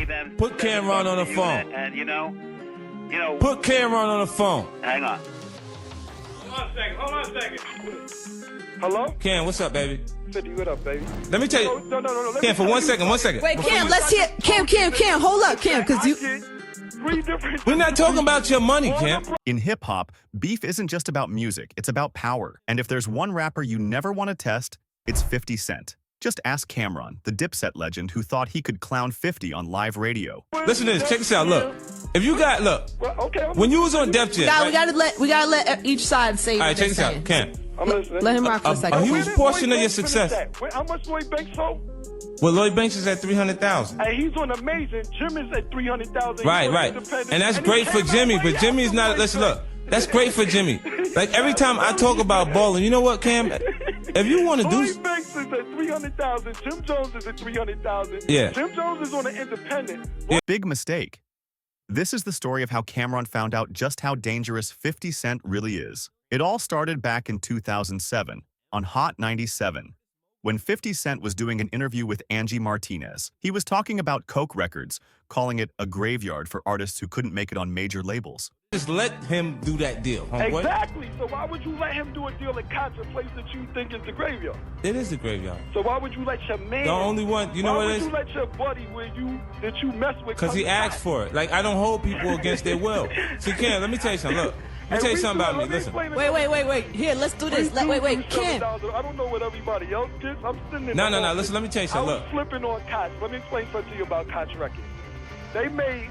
them. Put Cameron on the phone. And you know. Put Cameron on the phone. Hang on. Hold on a second. Hello? Cam, what's up, baby? 50, what up, baby? Let me tell you. No. Cam, for 1 second. Wait, Cam, let's hear. Cam, hold up, Cam, because you. We're not talking about your money, Cam. In hip-hop, beef isn't just about music, it's about power. And if there's one rapper you never want to test, it's 50 Cent. Just ask Cameron, the Dipset legend who thought he could clown 50 on live radio. Listen to this. Check this out. Look. If you got, look. When you was on Def Jam. We gotta let each side say. All right, check this out. Cam. Let him rock for a second. A huge portion of your success. How much Lloyd Banks sold? Well, Lloyd Banks is at 300,000. Hey, he's on Amazing. Jim is at 300,000. Right. And that's great for Jimmy, but Jimmy's not. Listen, look. That's great for Jimmy. Like every time I talk about balling, you know what, Cam? If you want to do. Lloyd Banks is at 300,000. Jim Jones is at 300,000. Yeah. Jim Jones is on an independent. Yeah. Big mistake. This is the story of how Cameron found out just how dangerous 50 Cent really is. It all started back in 2007 on Hot 97. When 50 Cent was doing an interview with Angie Martinez, he was talking about Coke Records, calling it a graveyard for artists who couldn't make it on major labels. Just let him do that deal, homeboy. Exactly. So why would you let him do a deal at Concert Place that you think is the graveyard? It is the graveyard. So why would you let your man? The only one, you know what it is? Why would you let your buddy that you mess with? Because he asked for it. Like, I don't hold people against their will. See, Cam, let me tell you something. Look, let me tell you something about me. Listen. Wait. Here, let's do this. Wait, Cam. I don't know what everybody else gets. I'm sitting in No. Listen, let me tell you something. I was flipping on Koch. Let me explain something to you about Koch Records. They made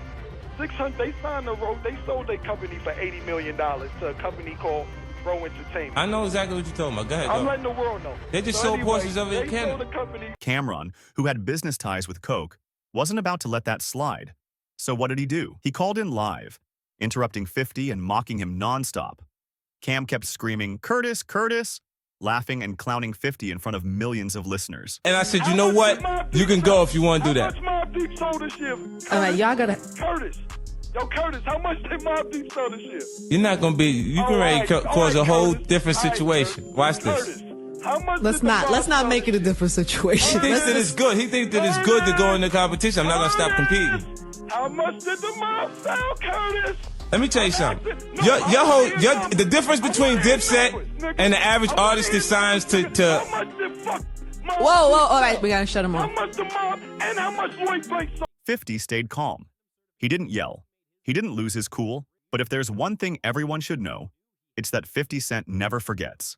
600. They signed they sold their company for $80 million to a company called Pro Entertainment. I know exactly what you're talking about. Go ahead. I'm letting the world know. They just sold portions of it in Canada. Cameron, who had business ties with Coke, wasn't about to let that slide. So what did he do? He called in live, interrupting 50 and mocking him nonstop. Cam kept screaming, "Curtis, Curtis," laughing and clowning 50 in front of millions of listeners. And I said, you know what? You can go if you want to do that. How much Mobb Deep sold this year? All right, y'all gotta. Curtis, how much did Mobb Deep sell this year? You're not going to be, you can ready to cause a whole different situation. Watch this. How much Let's not make it a different situation. He thinks that it's good. He thinks that it's good to go in the competition. I'm not going to stop competing. How much did the mob sell, Curtis? Let me tell you something. The difference between Dipset and the average artist that signs to Whoa, all right, we gotta shut him off. How much the mob and how much Lloyd Banks sold? 50 stayed calm. He didn't yell. He didn't lose his cool. But if there's one thing everyone should know, it's that 50 Cent never forgets.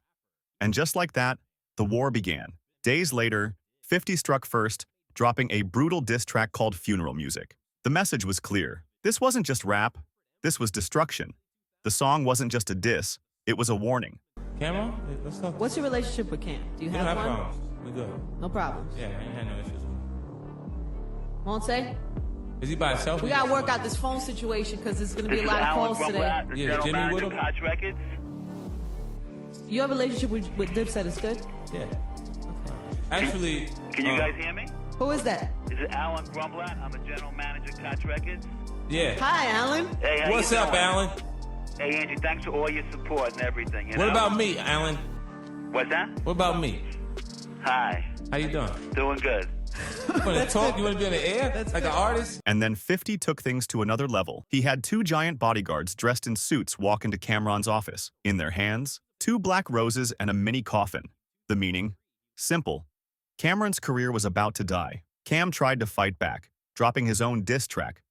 And just like that, the war began. Days later, 50 struck first, dropping a brutal diss track called Funeral Music. The message was clear. This wasn't just rap. This was destruction. The song wasn't just a diss. It was a warning. Cameron, let's talk. What's your relationship with Cam? Do you have one? Problems. We good. No problems. Yeah, I ain't had no issues. Won't say? Is he by himself? We gotta work out this phone situation because there's gonna be a lot of calls today. Yeah, Jimmy with him? Koch Records. Your relationship with Dipset is good? Yeah. Actually, Can you guys hear me? Who is that? This is Alan Grumblatt. I'm a general manager at Koch Records. yeah. Hi, Alan. Hey, how What's you up, doing? Alan? Hey, Angie, thanks for all your support and everything. You What know? about me, Alan? What's that? What about me? Hi. How you doing? Doing good. You want to talk? You want to be on the air? Like an artist? And then 50 took things to another level. He had two giant bodyguards dressed in suits walk into Cameron's office. In their hands, 2 black roses and a mini coffin. The meaning? Simple. Cameron's career was about to die. Cam tried to fight back, dropping his own diss track.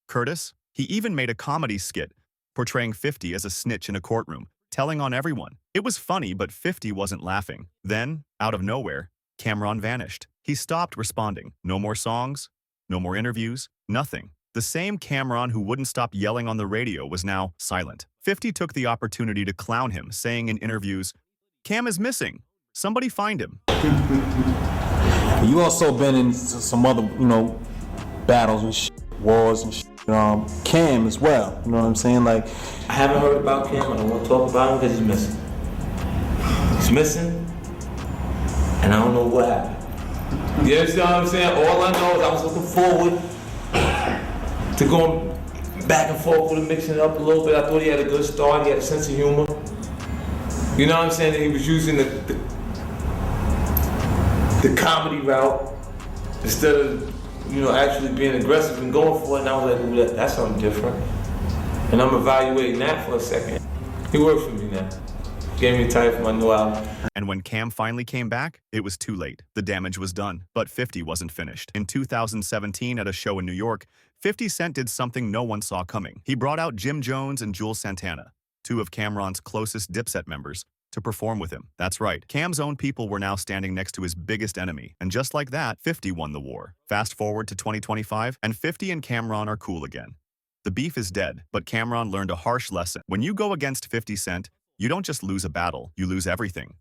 Curtis? He even made a comedy skit, portraying 50 as a snitch in a courtroom, telling on everyone. It was funny, but 50 wasn't laughing. Then, out of nowhere, Cameron vanished. He stopped responding. No more songs, no more interviews, nothing. The same Cameron who wouldn't stop yelling on the radio was now silent. 50 took the opportunity to clown him, saying in interviews, "Cam is missing. Somebody find him." You also been in some other, battles and shit, wars and shit. Cam as well, you know what I'm saying? Like, I haven't heard about Cam, and I won't talk about him because he's missing. He's missing, and I don't know what happened. You understand what I'm saying? All I know is I was looking forward to going back and forth with him, mixing it up a little bit. I thought he had a good start. He had a sense of humor. You know what I'm saying? That he was using the comedy route instead of actually being aggressive and going for it. And I was like, ooh, that's something different. And I'm evaluating that for a second. He works for me now. Gave me a title for my new album. And when Cam finally came back, it was too late. The damage was done. But 50 wasn't finished. In 2017, at a show in New York, 50 Cent did something no one saw coming. He brought out Jim Jones and Jules Santana, two of Cam'ron's closest Dipset members, to perform with him. That's right, Cam's own people were now standing next to his biggest enemy. And just like that, 50 won the war. Fast forward to 2025, and 50 and Cam'ron are cool again. The beef is dead, but Cam'ron learned a harsh lesson. When you go against 50 Cent, you don't just lose a battle, you lose everything.